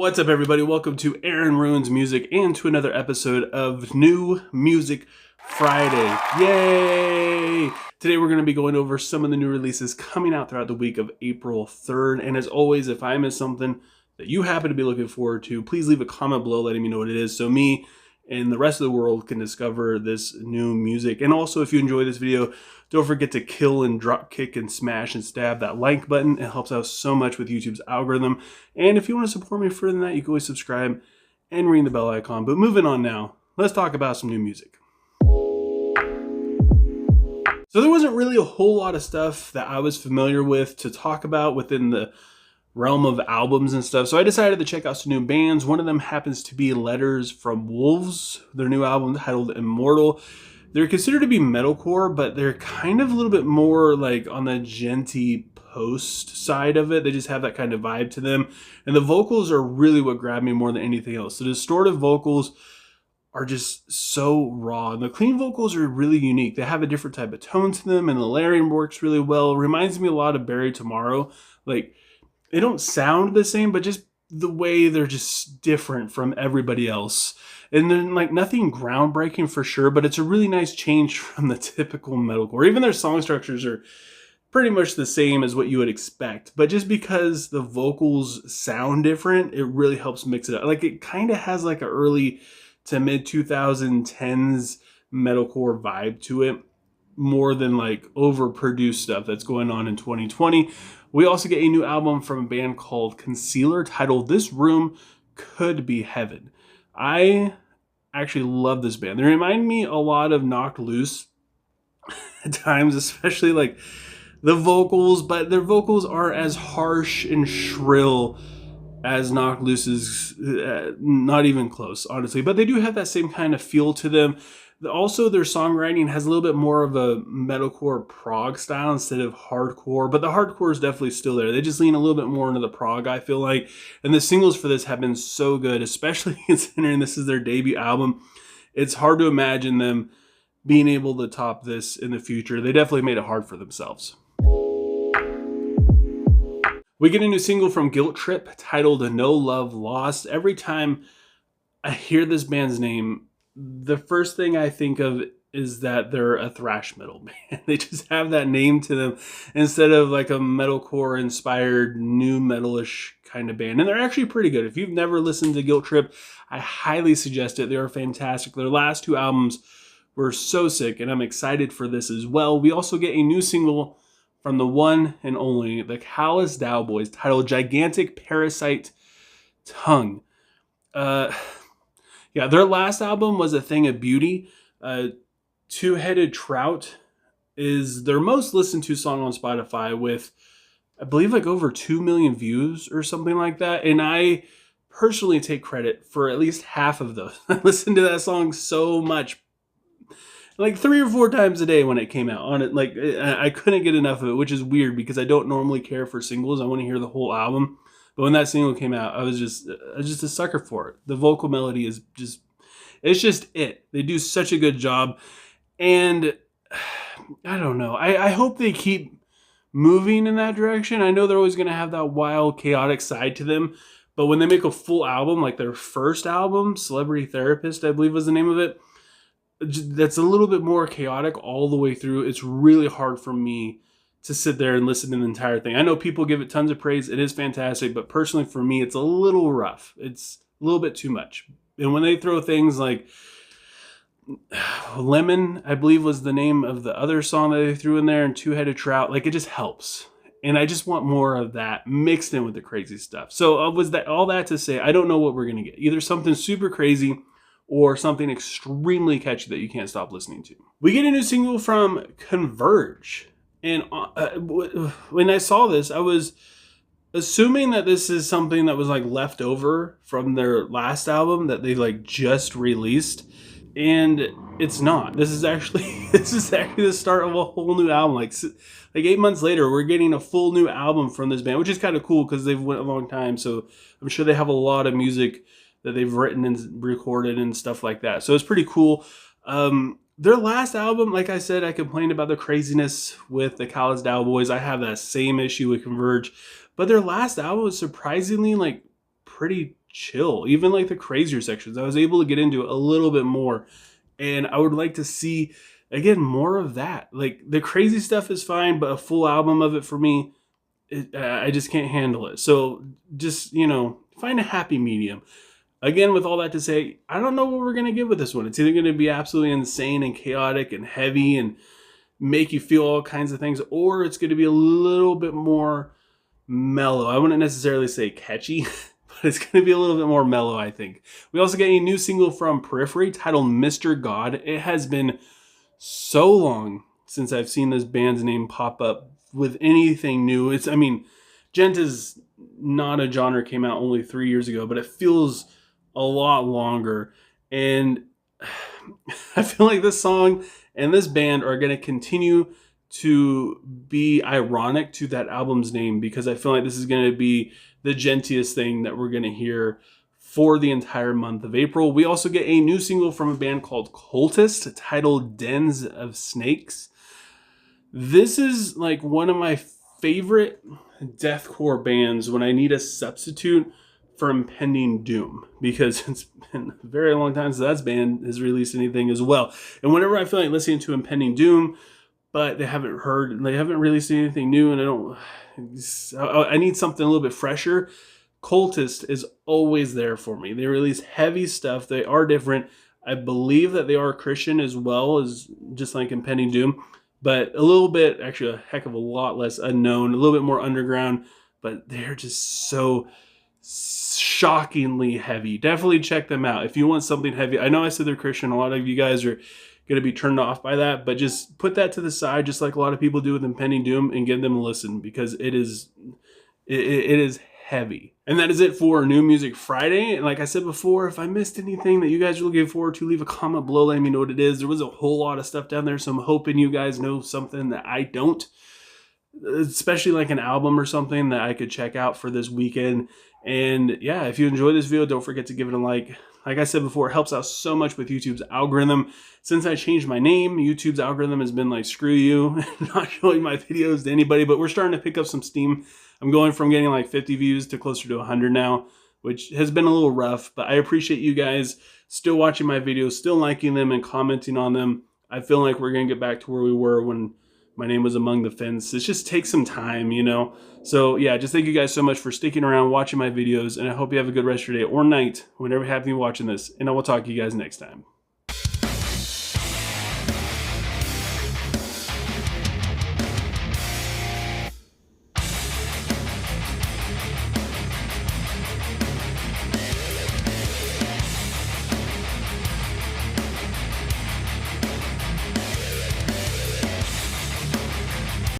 What's up, everybody? Welcome to Aaron Ruins Music and to another episode of New Music Friday. Yay! Today we're going to be going over some of the new releases coming out throughout the week of April 3rd. And as always, if I miss something that you happen to be looking forward to, please leave a comment below letting me know what it is so me and the rest of the world can discover this new music. And also, if you enjoy this video, don't forget to kill and drop kick and smash and stab that like button. It helps out so much with YouTube's algorithm. And if you want to support me further than that, you can always subscribe and ring the bell icon. But moving on now, let's talk about some new music. So there wasn't really a whole lot of stuff that I was familiar with to talk about within the realm of albums and stuff. So I decided to check out some new bands. One of them happens to be Letters from Wolves, their new album titled Immortal. They're considered to be metalcore, but they're kind of a little bit more like on the genty post side of it. They just have that kind of vibe to them. And the vocals are really what grabbed me more than anything else. The distortive vocals are just so raw. And the clean vocals are really unique. They have a different type of tone to them, and the layering works really well. It reminds me a lot of Barry Tomorrow. Like, they don't sound the same, but just the way they're just different from everybody else. And then like nothing groundbreaking for sure, but it's a really nice change from the typical metalcore. Even their song structures are pretty much the same as what you would expect. But just because the vocals sound different, it really helps mix it up. Like it kind of has like an early to mid 2010s metalcore vibe to it, more than like overproduced stuff that's going on in 2020. We also get a new album from a band called Concealer titled This Room Could Be Heaven. I actually love this band. They remind me a lot of Knocked Loose at times, especially like the vocals, but their vocals aren't as harsh and shrill as Knocked Loose's, not even close, honestly. But they do have that same kind of feel to them. Also, their songwriting has a little bit more of a metalcore prog style instead of hardcore, but the hardcore is definitely still there. They just lean a little bit more into the prog, I feel like. And the singles for this have been so good, especially considering this is their debut album. It's hard to imagine them being able to top this in the future. They definitely made it hard for themselves. We get a new single from Guilt Trip titled No Love Lost. Every time I hear this band's name, the first thing I think of is that they're a thrash metal band. They just have that name to them instead of like a metalcore inspired new metalish kind of band. And they're actually pretty good. If you've never listened to Guilt Trip, I highly suggest it. They are fantastic. Their last two albums were so sick, and I'm excited for this as well. We also get a new single from the one and only, the Callous Daoboys, titled Gigantic Parasite Tongue. Yeah, their last album was A Thing of Beauty. Two-Headed Trout is their most listened to song on Spotify with, I believe, like over 2 million views or something like that. And I personally take credit for at least half of those. I listened to that song so much, like 3 or 4 times a day when it came out. On it, like I couldn't get enough of it, which is weird because I don't normally care for singles. I want to hear the whole album. But when that single came out, I was just a sucker for it. The vocal melody is just, it's just it. They do such a good job. And I don't know. I hope they keep moving in that direction. I know they're always going to have that wild, chaotic side to them. But when they make a full album, like their first album, Celebrity Therapist, I believe was the name of it, that's a little bit more chaotic all the way through. It's really hard for me to sit there and listen to the entire thing. I know people give it tons of praise. It is fantastic, but personally for me, it's a little rough. It's a little bit too much. And when they throw things like Lemon, I believe was the name of the other song that they threw in there, and Two-Headed Trout, like it just helps. And I just want more of that mixed in with the crazy stuff. So was that all that to say, I don't know what we're going to get. Either something super crazy or something extremely catchy that you can't stop listening to. We get a new single from Converge. And when I saw this, I was assuming that this is something that was like left over from their last album that they like just released, and it's not. This is actually the start of a whole new album. Like 8 months later, we're getting a full new album from this band, which is kind of cool because they've went a long time. So I'm sure they have a lot of music that they've written and recorded and stuff like that. So it's pretty cool. Their last album, like I said, I complained about the craziness with the Callous Daoboys. I have that same issue with Converge. But their last album was surprisingly like pretty chill. Even like the crazier sections, I was able to get into a little bit more. And I would like to see, again, more of that. Like the crazy stuff is fine, but a full album of it for me, I just can't handle it. So just, find a happy medium. Again, with all that to say, I don't know what we're going to get with this one. It's either going to be absolutely insane and chaotic and heavy and make you feel all kinds of things, or it's going to be a little bit more mellow. I wouldn't necessarily say catchy, but it's going to be a little bit more mellow, I think. We also get a new single from Periphery titled Mr. God. It has been so long since I've seen this band's name pop up with anything new. Gent is not a genre, came out only 3 years ago, but it feels a lot longer. And I feel like this song and this band are going to continue to be ironic to that album's name, because I feel like this is going to be the gentiest thing that we're going to hear for the entire month of April. We also get a new single from a band called Cultist titled Dens of Snakes. This is like one of my favorite deathcore bands when I need a substitute for Impending Doom, because it's been a very long time since that band has released anything as well. And whenever I feel like listening to Impending Doom, but they haven't released anything new, and I need something a little bit fresher, Cultist is always there for me. They release heavy stuff. They are different. I believe that they are Christian as well as just like Impending Doom, but a little bit, actually a heck of a lot less unknown, a little bit more underground, but they're just so shockingly heavy. Definitely check them out if you want something heavy. I know I said they're Christian. A lot of you guys are going to be turned off by that, but just put that to the side, just like a lot of people do with Impending Doom, and give them a listen, because it is heavy. And that is it for New Music Friday. And like I said before, if I missed anything that you guys are looking forward to, leave a comment below, let me know what it is. There was a whole lot of stuff down there, so I'm hoping you guys know something that I don't, especially like an album or something that I could check out for this weekend. And yeah, if you enjoyed this video, don't forget to give it a like. Like I said before, it helps out so much with YouTube's algorithm. Since I changed my name, YouTube's algorithm has been like, screw you, not showing my videos to anybody, but we're starting to pick up some steam. I'm going from getting like 50 views to closer to 100 now, which has been a little rough, but I appreciate you guys still watching my videos, still liking them and commenting on them. I feel like we're going to get back to where we were when my name was Among the Fence. It just takes some time, So yeah, just thank you guys so much for sticking around, watching my videos, and I hope you have a good rest of your day or night, whenever you happen to be watching this, and I will talk to you guys next time.